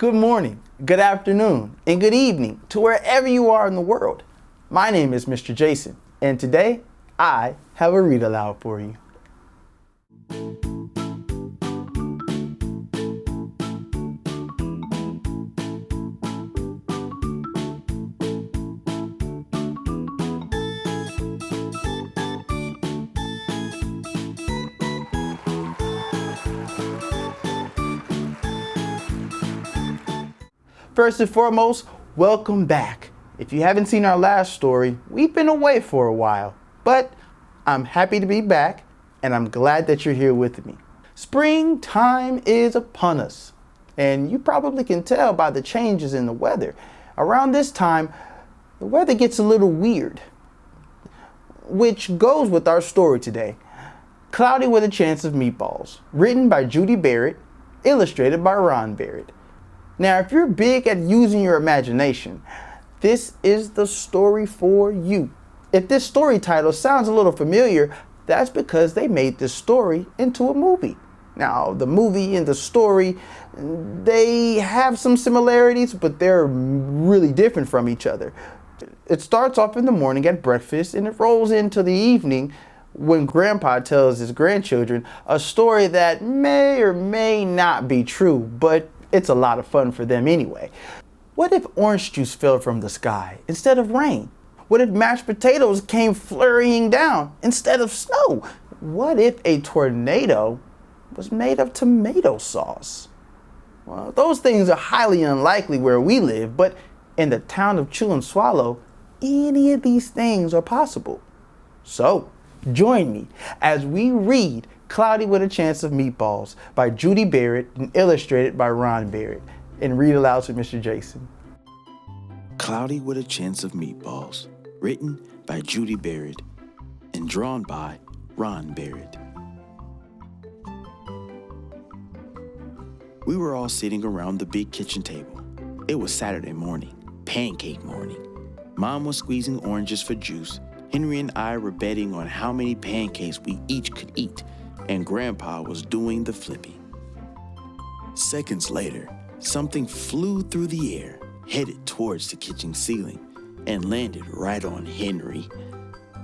Good morning, good afternoon, and good evening to wherever you are in the world. My name is Mr. Jason, and today I have a read aloud for you. First and foremost, welcome back. If you haven't seen our last story, we've been away for a while, but I'm happy to be back and I'm glad that you're here with me. Springtime is upon us, and you probably can tell by the changes in the weather. Around this time, the weather gets a little weird, which goes with our story today. Cloudy with a Chance of Meatballs, written by Judy Barrett, illustrated by Ron Barrett. Now, if you're big at using your imagination, this is the story for you. If this story title sounds a little familiar, that's because they made this story into a movie. Now, the movie and the story, they have some similarities, but they're really different from each other. It starts off in the morning at breakfast and it rolls into the evening when Grandpa tells his grandchildren a story that may or may not be true, but it's a lot of fun for them anyway. What if orange juice fell from the sky instead of rain? What if mashed potatoes came flurrying down instead of snow? What if a tornado was made of tomato sauce? Well, those things are highly unlikely where we live, but in the town of Chewandswallow, any of these things are possible. So, join me as we read Cloudy with a Chance of Meatballs by Judy Barrett and illustrated by Ron Barrett, and read aloud to Mr. Jason. Cloudy with a Chance of Meatballs, written by Judy Barrett and drawn by Ron Barrett. We were all sitting around the big kitchen table. It was Saturday morning, pancake morning. Mom was squeezing oranges for juice. Henry and I were betting on how many pancakes we each could eat, and Grandpa was doing the flipping. Seconds later, something flew through the air, headed towards the kitchen ceiling, and landed right on Henry.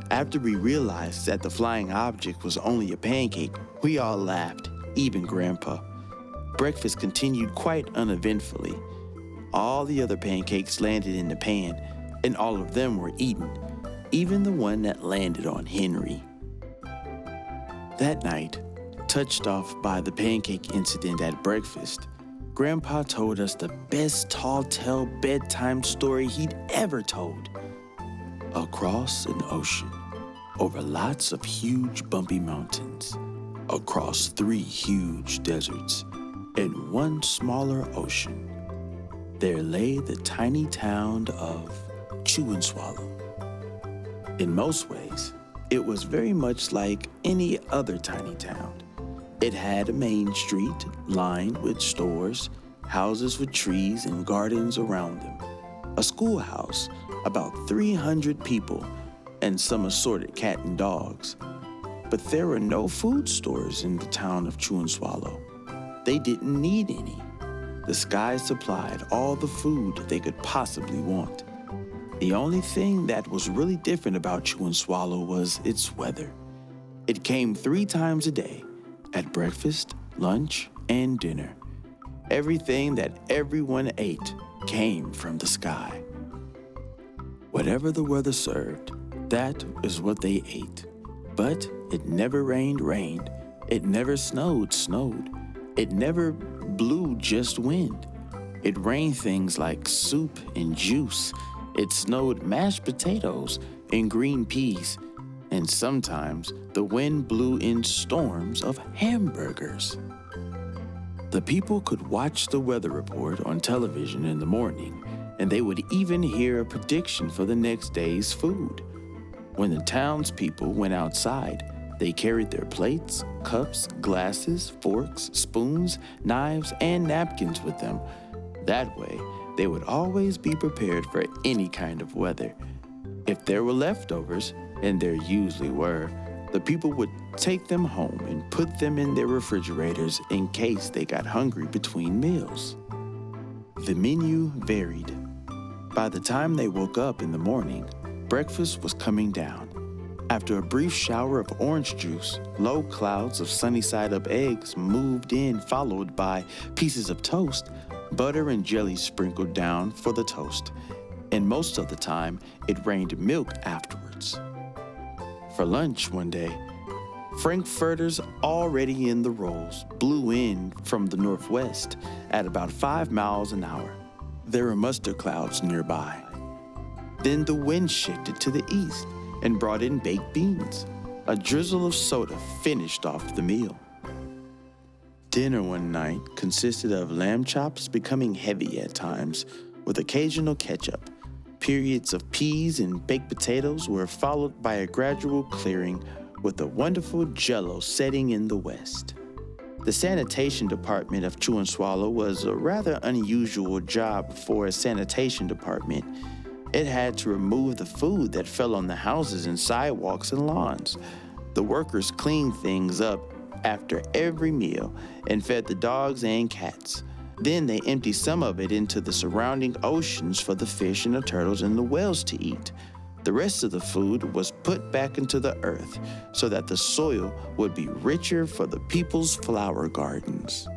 After we realized that the flying object was only a pancake, we all laughed, even Grandpa. Breakfast continued quite uneventfully. All the other pancakes landed in the pan, and all of them were eaten, even the one that landed on Henry. That night, touched off by the pancake incident at breakfast, Grandpa told us the best tall tale bedtime story he'd ever told. Across an ocean, over lots of huge bumpy mountains, across 3 huge deserts, and 1 smaller ocean, there lay the tiny town of Chewandswallow. In most ways, it was very much like any other tiny town. It had a main street lined with stores, houses with trees and gardens around them, a schoolhouse, about 300 people, and some assorted cat and dogs. But there were no food stores in the town of Chewandswallow. They didn't need any. The sky supplied all the food they could possibly want. The only thing that was really different about Chewandswallow was its weather. It came 3 times a day, at breakfast, lunch, and dinner. Everything that everyone ate came from the sky. Whatever the weather served, that is what they ate. But it never rained. It never snowed. It never blew just wind. It rained things like soup and juice. It snowed mashed potatoes and green peas, and sometimes the wind blew in storms of hamburgers. The people could watch the weather report on television in the morning, and they would even hear a prediction for the next day's food. When the townspeople went outside, they carried their plates, cups, glasses, forks, spoons, knives, and napkins with them. That way, they would always be prepared for any kind of weather. If there were leftovers, and there usually were, the people would take them home and put them in their refrigerators in case they got hungry between meals. The menu varied. By the time they woke up in the morning, breakfast was coming down. After a brief shower of orange juice, low clouds of sunny-side-up eggs moved in, followed by pieces of toast, butter and jelly sprinkled down for the toast, and most of the time, it rained milk afterwards. For lunch one day, frankfurters already in the rolls blew in from the northwest at about 5 miles an hour. There were mustard clouds nearby. Then the wind shifted to the east and brought in baked beans. A drizzle of soda finished off the meal. Dinner one night consisted of lamb chops becoming heavy at times, with occasional ketchup. Periods of peas and baked potatoes were followed by a gradual clearing, with a wonderful jello setting in the west. The sanitation department of Chewandswallow was a rather unusual job for a sanitation department. It had to remove the food that fell on the houses and sidewalks and lawns. The workers cleaned things up after every meal and fed the dogs and cats. Then they emptied some of it into the surrounding oceans for the fish and the turtles and the whales to eat. The rest of the food was put back into the earth so that the soil would be richer for the people's flower gardens.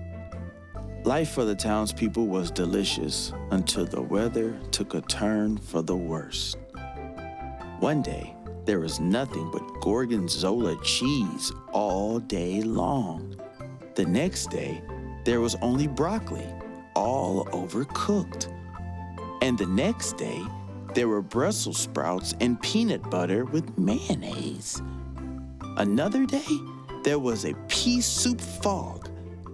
Life for the townspeople was delicious until the weather took a turn for the worse. One day, there was nothing but gorgonzola cheese all day long. The next day, there was only broccoli, all overcooked. And the next day, there were Brussels sprouts and peanut butter with mayonnaise. Another day, there was a pea soup fog.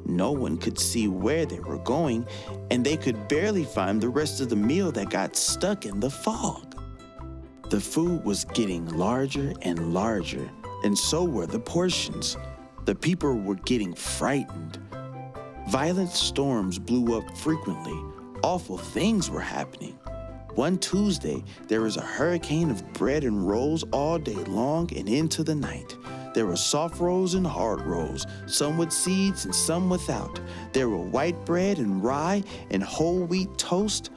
No one could see where they were going, and they could barely find the rest of the meal that got stuck in the fog. The food was getting larger and larger, and so were the portions. The people were getting frightened. Violent storms blew up frequently. Awful things were happening. One Tuesday, there was a hurricane of bread and rolls all day long and into the night. There were soft rolls and hard rolls, some with seeds and some without. There were white bread and rye and whole wheat toast.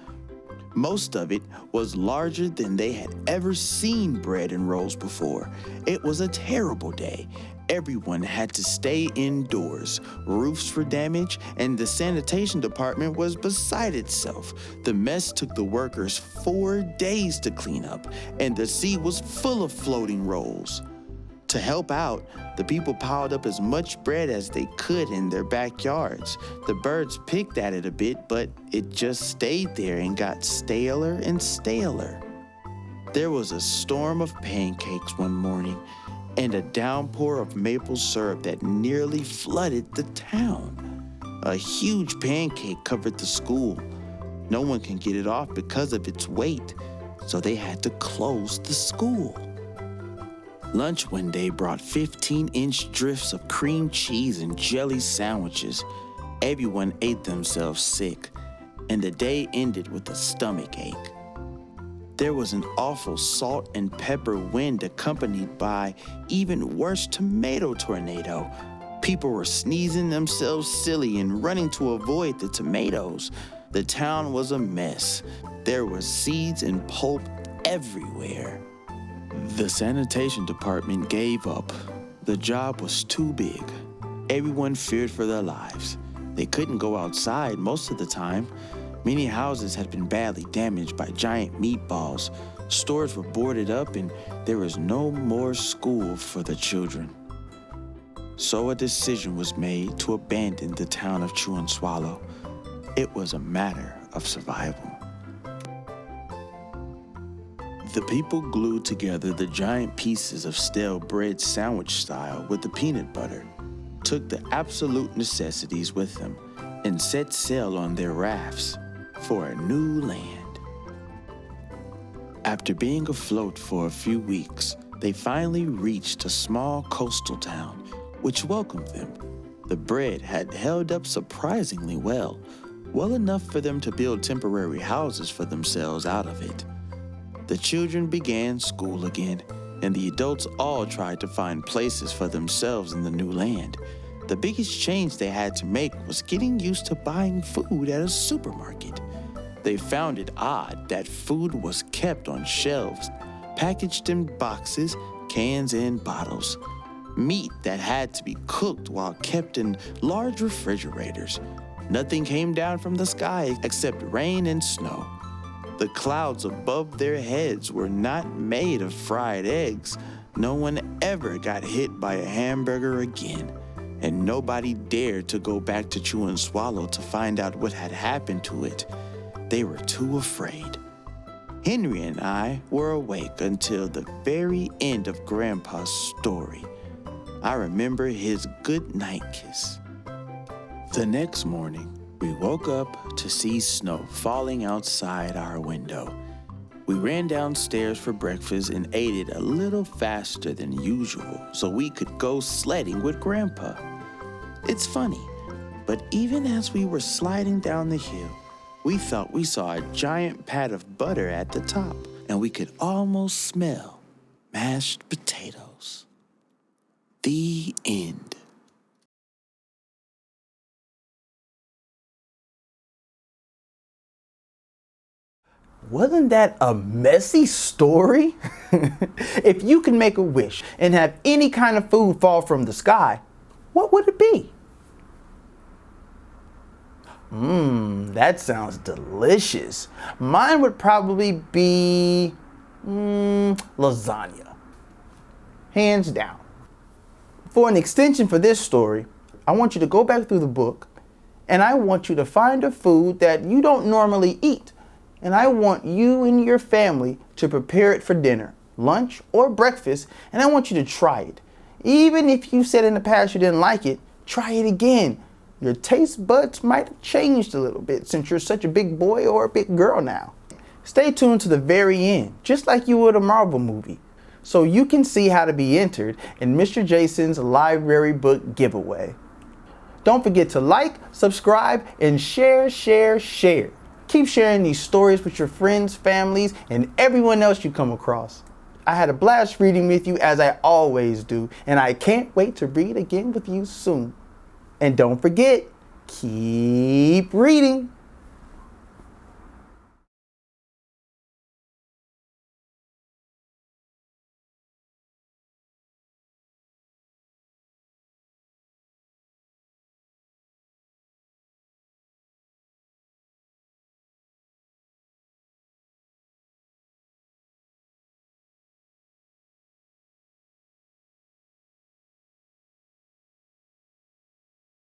Most of it was larger than they had ever seen bread and rolls before. It was a terrible day. Everyone had to stay indoors. Roofs were damaged, and the sanitation department was beside itself. The mess took the workers 4 days to clean up, and the sea was full of floating rolls. To help out, the people piled up as much bread as they could in their backyards. The birds picked at it a bit, but it just stayed there and got staler and staler. There was a storm of pancakes one morning, and a downpour of maple syrup that nearly flooded the town. A huge pancake covered the school. No one can get it off because of its weight, so they had to close the school. Lunch one day brought 15-inch drifts of cream cheese and jelly sandwiches. Everyone ate themselves sick, and the day ended with a stomach ache. There was an awful salt and pepper wind accompanied by even worse tomato tornado. People were sneezing themselves silly and running to avoid the tomatoes. The town was a mess. There were seeds and pulp everywhere. The sanitation department gave up. The job was too big. Everyone feared for their lives. They couldn't go outside most of the time. Many houses had been badly damaged by giant meatballs. Stores were boarded up, and there was no more school for the children. So a decision was made to abandon the town of Chewandswallow. It was a matter of survival. The people glued together the giant pieces of stale bread sandwich style with the peanut butter, took the absolute necessities with them, and set sail on their rafts for a new land. After being afloat for a few weeks, they finally reached a small coastal town, which welcomed them. The bread had held up surprisingly well enough for them to build temporary houses for themselves out of it. The children began school again, and the adults all tried to find places for themselves in the new land. The biggest change they had to make was getting used to buying food at a supermarket. They found it odd that food was kept on shelves, packaged in boxes, cans, and bottles. Meat that had to be cooked while kept in large refrigerators. Nothing came down from the sky except rain and snow. The clouds above their heads were not made of fried eggs. No one ever got hit by a hamburger again, and nobody dared to go back to Chewandswallow to find out what had happened to it. They were too afraid. Henry and I were awake until the very end of Grandpa's story. I remember his good night kiss. The next morning, we woke up to see snow falling outside our window. We ran downstairs for breakfast and ate it a little faster than usual so we could go sledding with Grandpa. It's funny, but even as we were sliding down the hill, we thought we saw a giant pat of butter at the top, and we could almost smell mashed potatoes. The end. Wasn't that a messy story? If you could make a wish and have any kind of food fall from the sky, what would it be? That sounds delicious. Mine would probably be lasagna. Hands down. For an extension for this story, I want you to go back through the book and I want you to find a food that you don't normally eat. And I want you and your family to prepare it for dinner, lunch, or breakfast, and I want you to try it. Even if you said in the past you didn't like it, try it again. Your taste buds might have changed a little bit since you're such a big boy or a big girl now. Stay tuned to the very end, just like you would a Marvel movie, so you can see how to be entered in Mr. Jason's library book giveaway. Don't forget to like, subscribe, and share. Keep sharing these stories with your friends, families, and everyone else you come across. I had a blast reading with you as I always do, and I can't wait to read again with you soon. And don't forget, keep reading.